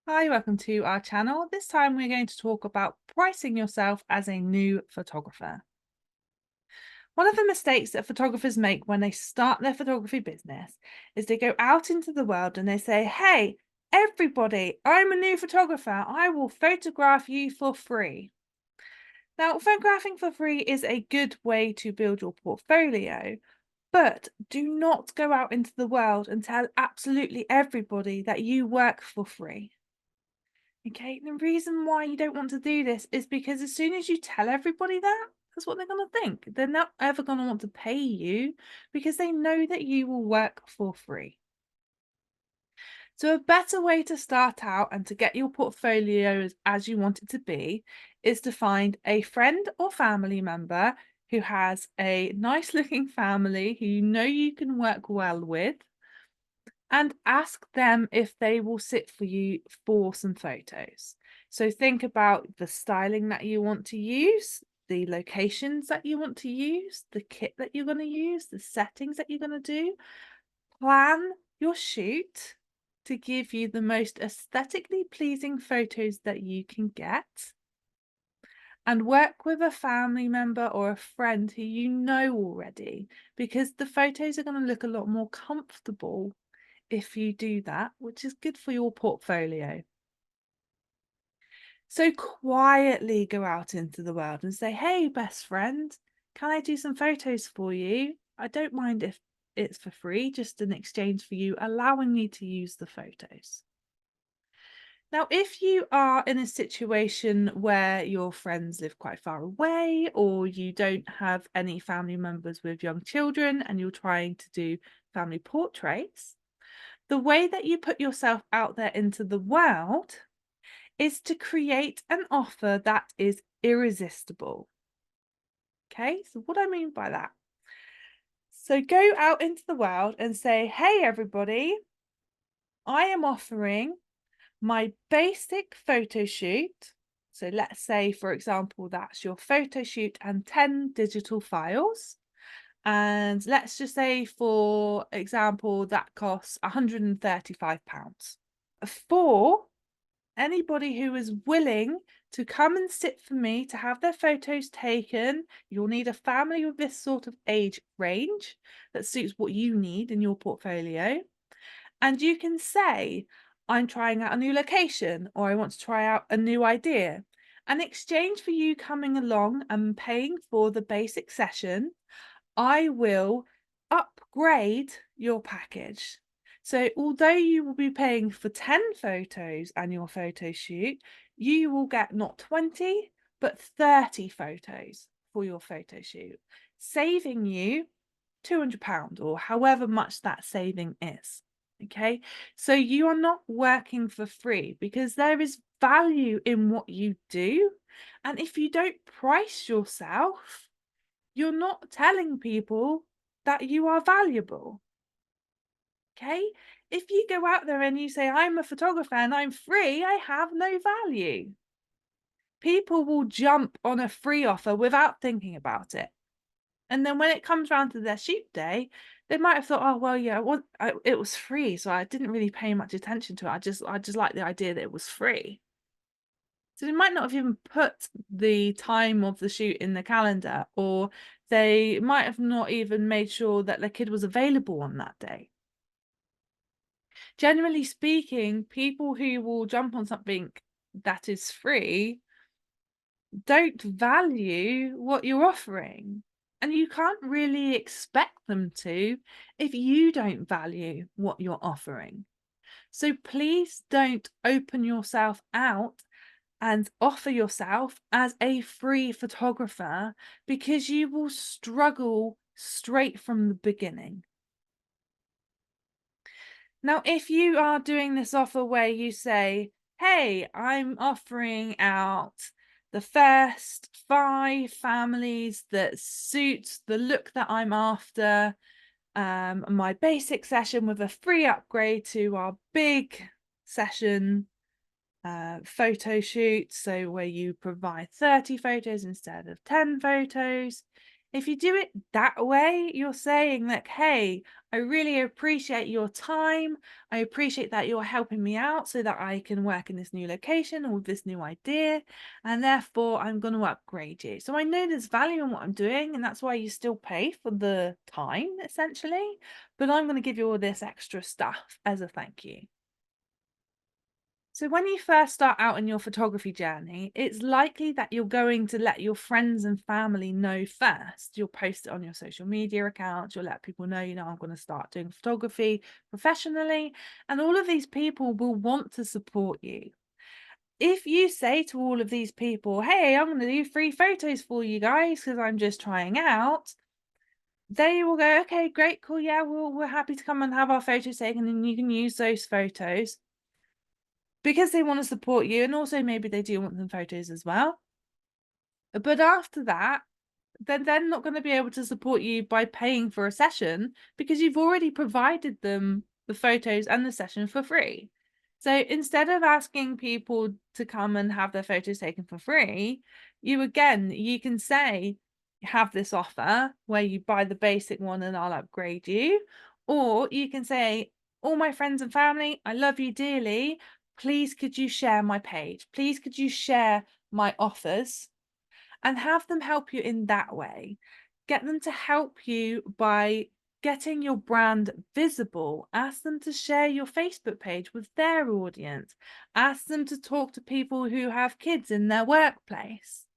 Hi, welcome to our channel. This time we're going to talk about pricing yourself as a new photographer. One of the mistakes that photographers make when they start their photography business is they go out into the world and they say, hey, everybody, I'm a new photographer. I will photograph you for free. Now, photographing for free is a good way to build your portfolio, but do not go out into the world and tell absolutely everybody that you work for free. Okay, the reason why you don't want to do this is because as soon as you tell everybody that, that's what they're going to think. They're not ever going to want to pay you because they know that you will work for free. So a better way to start out and to get your portfolio as you want it to be is to find a friend or family member who has a nice looking family who you know you can work well with, and ask them if they will sit for you for some photos. So think about the styling that you want to use, the locations that you want to use, the kit that you're going to use, the settings that you're going to do. Plan your shoot to give you the most aesthetically pleasing photos that you can get. And work with a family member or a friend who you know already, because the photos are going to look a lot more comfortable if you do that, which is good for your portfolio. So quietly go out into the world and say, hey, best friend, can I do some photos for you? I don't mind if it's for free, just in exchange for you allowing me to use the photos. Now, if you are in a situation where your friends live quite far away, or you don't have any family members with young children and you're trying to do family portraits, the way that you put yourself out there into the world is to create an offer that is irresistible. Okay, so what I mean by that? So go out into the world and say, hey, everybody, I am offering my basic photo shoot. So let's say, for example, that's your photo shoot and 10 digital files. And let's just say, for example, that costs £135. For anybody who is willing to come and sit for me to have their photos taken, you'll need a family with this sort of age range that suits what you need in your portfolio. And you can say, I'm trying out a new location, or I want to try out a new idea. In exchange for you coming along and paying for the basic session, I will upgrade your package. So although you will be paying for 10 photos and your photo shoot, you will get not 20, but 30 photos for your photo shoot, saving you £200 or however much that saving is. Okay, so you are not working for free because there is value in what you do. And if you don't price yourself, you're not telling people that you are valuable. Okay? If you go out there and you say, I'm a photographer and I'm free, I have no value. People will jump on a free offer without thinking about it. And then when it comes around to their shoot day, they might have thought, oh, well, yeah, it was free, so I didn't really pay much attention to it. I just like the idea that it was free. So they might not have even put the time of the shoot in the calendar, or they might have not even made sure that their kid was available on that day. Generally speaking, people who will jump on something that is free don't value what you're offering. And you can't really expect them to if you don't value what you're offering. So please don't open yourself out and offer yourself as a free photographer, because you will struggle straight from the beginning. Now, if you are doing this offer where you say, hey, I'm offering out the first 5 families that suit the look that I'm after, my basic session with a free upgrade to our big session photo shoot, so where you provide 30 photos instead of 10 photos, If you do it that way, you're saying like, hey, I really appreciate your time. I appreciate that you're helping me out so that I can work in this new location or with this new idea. And therefore, I'm going to upgrade you. So I know there's value in what I'm doing. And that's why you still pay for the time, essentially. But I'm going to give you all this extra stuff as a thank you. So when you first start out in your photography journey, it's likely that you're going to let your friends and family know first. You'll post it on your social media accounts. You'll let people know, I'm going to start doing photography professionally. And all of these people will want to support you. If you say to all of these people, hey, I'm going to do free photos for you guys because I'm just trying out, they will go, okay, great, cool. Yeah, we're happy to come and have our photos taken and you can use those photos. Because they want to support you, and also maybe they do want some photos as well. But after that, then they're not going to be able to support you by paying for a session because you've already provided them the photos and the session for free. So instead of asking people to come and have their photos taken for free, you can say, have this offer where you buy the basic one and I'll upgrade you. Or you can say, all my friends and family, I love you dearly. Please, could you share my page? Please, could you share my offers? And have them help you in that way. Get them to help you by getting your brand visible. Ask them to share your Facebook page with their audience. Ask them to talk to people who have kids in their workplace.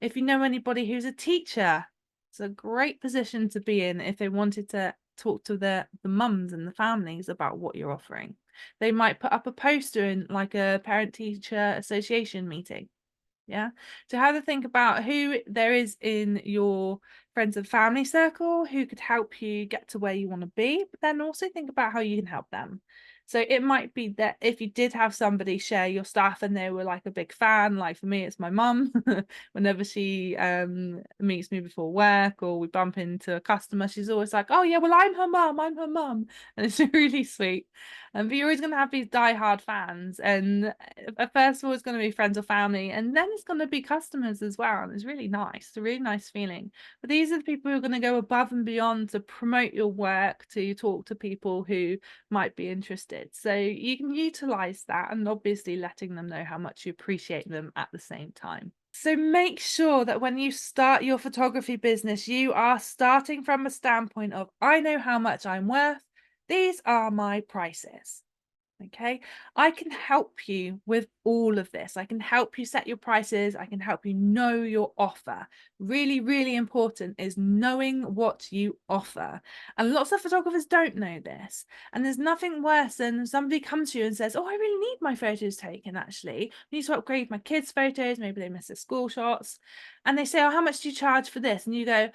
If you know anybody who's a teacher, it's a great position to be in if they wanted to talk to the mums and the families about what you're offering. They might put up a poster in like a parent-teacher association meeting. Yeah. So have a think about who there is in your friends and family circle who could help you get to where you want to be, but then also think about how you can help them. So it might be that if you did have somebody share your stuff and they were like a big fan, like for me, it's my mum. Whenever she meets me before work or we bump into a customer, she's always like, oh yeah, well, I'm her mum, and it's really sweet. But you're always going to have these die-hard fans, and at first of all, it's going to be friends or family, and then it's going to be customers as well. And it's really nice. It's a really nice feeling. But these are the people who are going to go above and beyond to promote your work, to talk to people who might be interested. So you can utilize that, and obviously letting them know how much you appreciate them at the same time. So make sure that when you start your photography business, you are starting from a standpoint of, I know how much I'm worth. These are my prices. Okay, I can help you with all of this. I can help you set your prices. I can help you know your offer. Really, really important is knowing what you offer. And lots of photographers don't know this. And there's nothing worse than somebody comes to you and says, oh, I really need my photos taken, actually. I need to upgrade my kids' photos. Maybe they miss their school shots. And they say, oh, how much do you charge for this? And you go,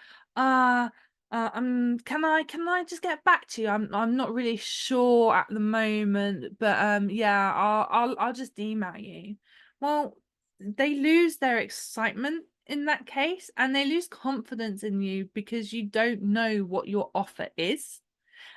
can I just get back to you? I'm not really sure at the moment, but yeah, I'll just email you. Well, they lose their excitement in that case, and they lose confidence in you because you don't know what your offer is.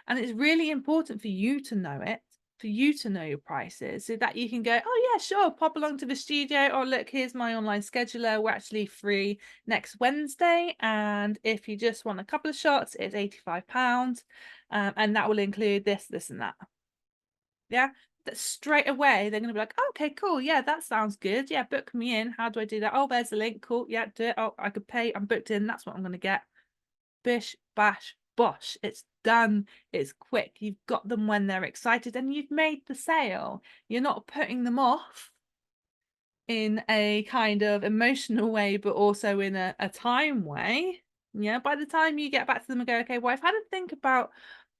And it's really important for you to know it, for you to know your prices so that you can go, oh yeah, sure, pop along to the studio. Oh, look, here's my online scheduler. We're actually free next Wednesday. And if you just want a couple of shots, it's £85. And that will include this, this, and that. Yeah. That straight away, they're going to be like, okay, cool. Yeah, that sounds good. Yeah, book me in. How do I do that? Oh, there's the link. Cool. Yeah, do it. Oh, I could pay. I'm booked in. That's what I'm going to get. Bish, bash, bosh. It's done. It's quick. You've got them when they're excited and you've made the sale. You're not putting them off in a kind of emotional way, but also in a time way. Yeah, by the time you get back to them and go, okay, well, I've had to think about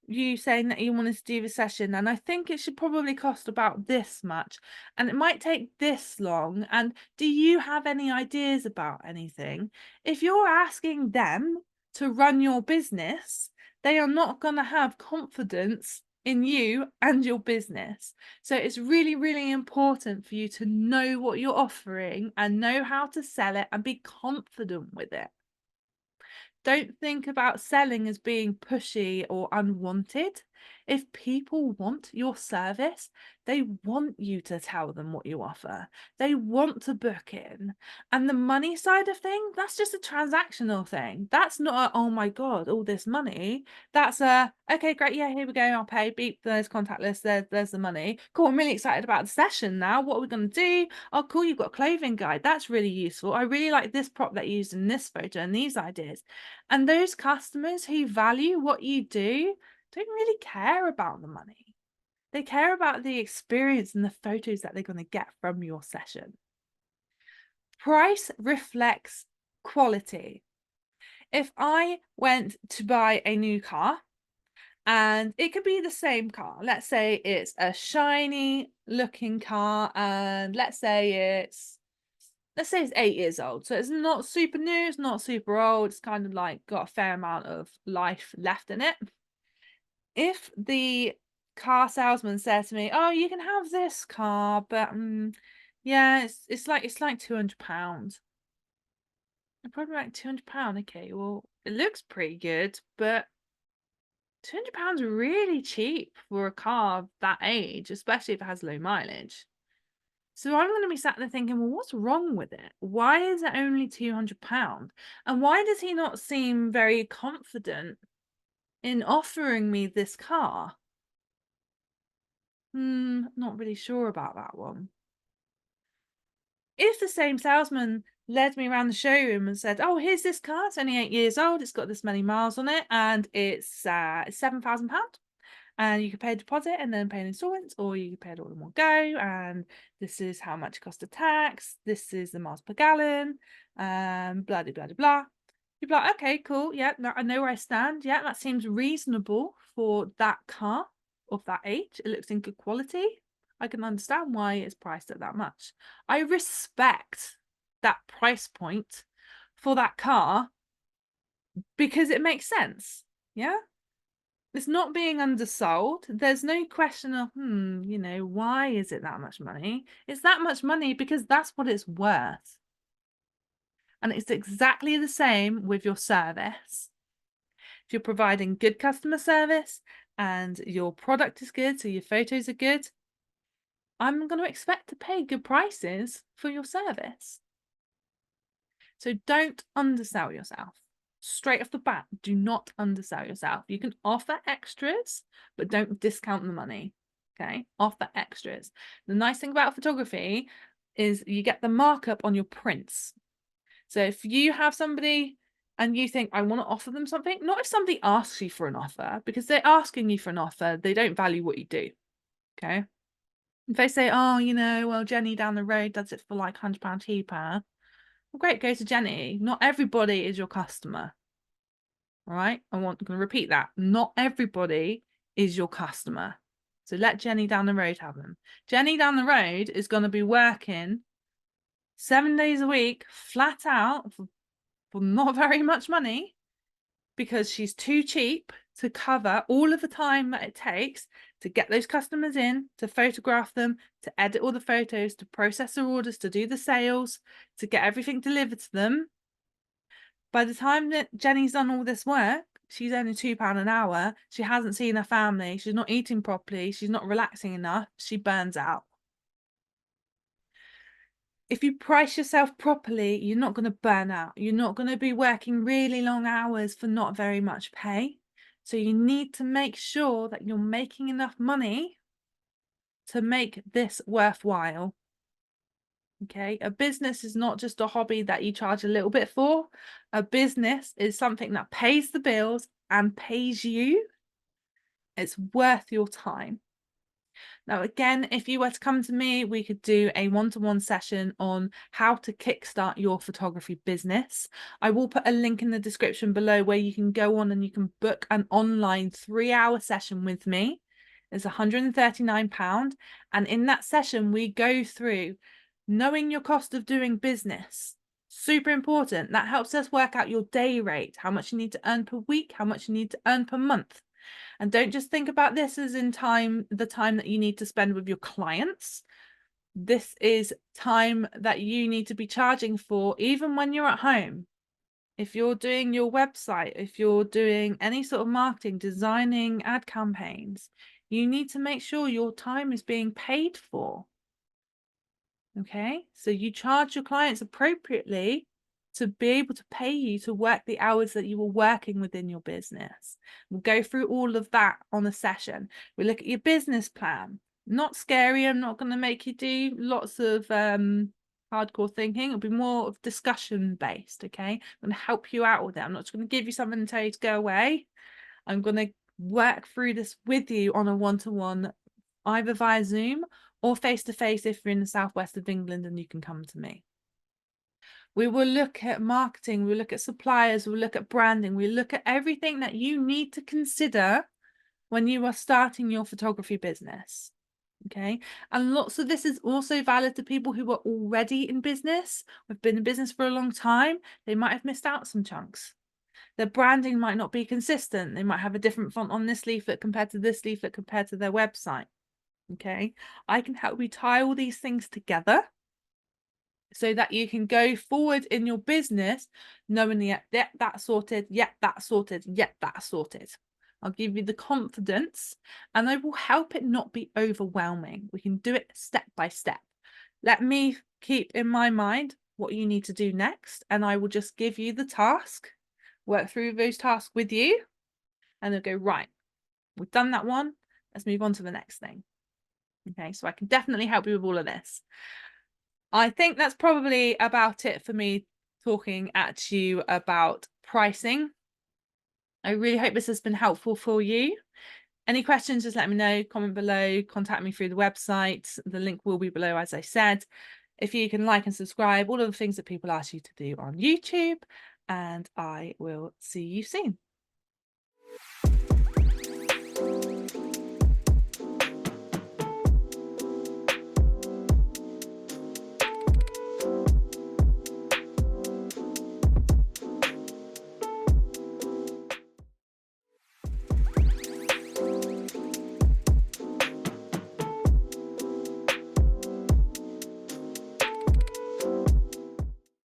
you saying that you wanted to do the session, and I think it should probably cost about this much, and it might take this long. And do you have any ideas about anything? If you're asking them to run your business, they are not going to have confidence in you and your business. So it's really, really important for you to know what you're offering and know how to sell it and be confident with it. Don't think about selling as being pushy or unwanted. If people want your service, they want you to tell them what you offer. They want to book in. And the money side of things, that's just a transactional thing. That's not a, oh my God, all this money. That's a, okay, great. Yeah, here we go. I'll pay. Beep, there's contact list. There's the money. Cool. I'm really excited about the session now. What are we going to do? Oh, cool. You've got a clothing guide. That's really useful. I really like this prop that you used in this photo and these ideas. And those customers who value what you do don't really care about the money. They care about the experience and the photos that they're going to get from your session. Price reflects quality. If I went to buy a new car, and it could be the same car, let's say it's a shiny looking car, and let's say it's 8 years old, so it's not super new, it's not super old, it's kind of like got a fair amount of life left in it. If the car salesman says to me, oh, you can have this car, but yeah, it's like £200. I'm probably like £200. Okay, well, it looks pretty good, but £200 really cheap for a car of that age, especially if it has low mileage. So I'm going to be sat there thinking, well, what's wrong with it? Why is it only £200? And why does he not seem very confident in offering me this car? Not really sure about that one. If the same salesman led me around the showroom and said, oh, here's this car, it's only 8 years old, it's got this many miles on it, and it's £7,000, and you can pay a deposit and then pay in installments, or you can pay it all in one go, and this is how much it costs to tax, this is the miles per gallon, blah, blah, blah, blah. You'd be like, okay, cool, yeah, no, I know where I stand, yeah, that seems reasonable for that car of that age, it looks in good quality. I can understand why it's priced at that much. I respect that price point for that car because it makes sense. Yeah. It's not being undersold. There's no question of, why is it that much money? It's that much money because that's what it's worth. And it's exactly the same with your service. If you're providing good customer service and your product is good, so your photos are good, I'm going to expect to pay good prices for your service. So don't undersell yourself. Straight off the bat, do not undersell yourself. You can offer extras, but don't discount the money. Okay, offer extras. The nice thing about photography is you get the markup on your prints. So if you have somebody and you think, I want to offer them something, not if somebody asks you for an offer, because they're asking you for an offer, they don't value what you do. Okay. If they say, oh, well, Jenny down the road does it for like £100 cheaper. Well, great, go to Jenny. Not everybody is your customer. All right. I'm going to repeat that. Not everybody is your customer. So let Jenny down the road have them. Jenny down the road is going to be working 7 days a week, flat out for not very much money because she's too cheap to cover all of the time that it takes to get those customers in, to photograph them, to edit all the photos, to process their orders, to do the sales, to get everything delivered to them. By the time that Jenny's done all this work, she's only £2 an hour. She hasn't seen her family. She's not eating properly. She's not relaxing enough. She burns out. If you price yourself properly, you're not going to burn out. You're not going to be working really long hours for not very much pay. So you need to make sure that you're making enough money to make this worthwhile. Okay, a business is not just a hobby that you charge a little bit for. A business is something that pays the bills and pays you. It's worth your time. Now, again, if you were to come to me, we could do a one-to-one session on how to kickstart your photography business. I will put a link in the description below where you can go on and you can book an online 3-hour session with me. It's £139. And in that session, we go through knowing your cost of doing business. Super important. That helps us work out your day rate, how much you need to earn per week, how much you need to earn per month. And don't just think about this as in the time that you need to spend with your clients. This is time that you need to be charging for even when you're at home. if you're doing your website, if you're doing any sort of marketing, designing ad campaigns, you need to make sure your time is being paid for. Okay, so you charge your clients appropriately to be able to pay you to work the hours that you were working within your business. We'll go through all of that on a session. We look at your business plan. Not scary. I'm not going to make you do lots of hardcore thinking. It'll be more of discussion based. Okay, I'm going to help you out with it. I'm not just going to give you something and tell you to go away. I'm going to work through this with you on a one-to-one, either via Zoom or face-to-face if you're in the southwest of England and you can come to me. We will look at marketing, we'll look at suppliers, we'll look at branding, we'll look at everything that you need to consider when you are starting your photography business. Okay, and lots of this is also valid to people who are already in business, have been in business for a long time. They might have missed out some chunks. Their branding might not be consistent. They might have a different font on this leaflet compared to this leaflet compared to their website. Okay, I can help you tie all these things together so that you can go forward in your business knowing, yeah, that's sorted, yeah, that's sorted, yeah, that's sorted. I'll give you the confidence and I will help it not be overwhelming. We can do it step by step. Let me keep in my mind what you need to do next, and I will just give you the task, work through those tasks with you, and they'll go, right, we've done that one. Let's move on to the next thing. Okay, so I can definitely help you with all of this. I think that's probably about it for me talking at you about pricing. I really hope this has been helpful for you. Any questions, just let me know, comment below, contact me through the website. The link will be below, as I said. If you can like and subscribe, all of the things that people ask you to do on YouTube, and I will see you soon.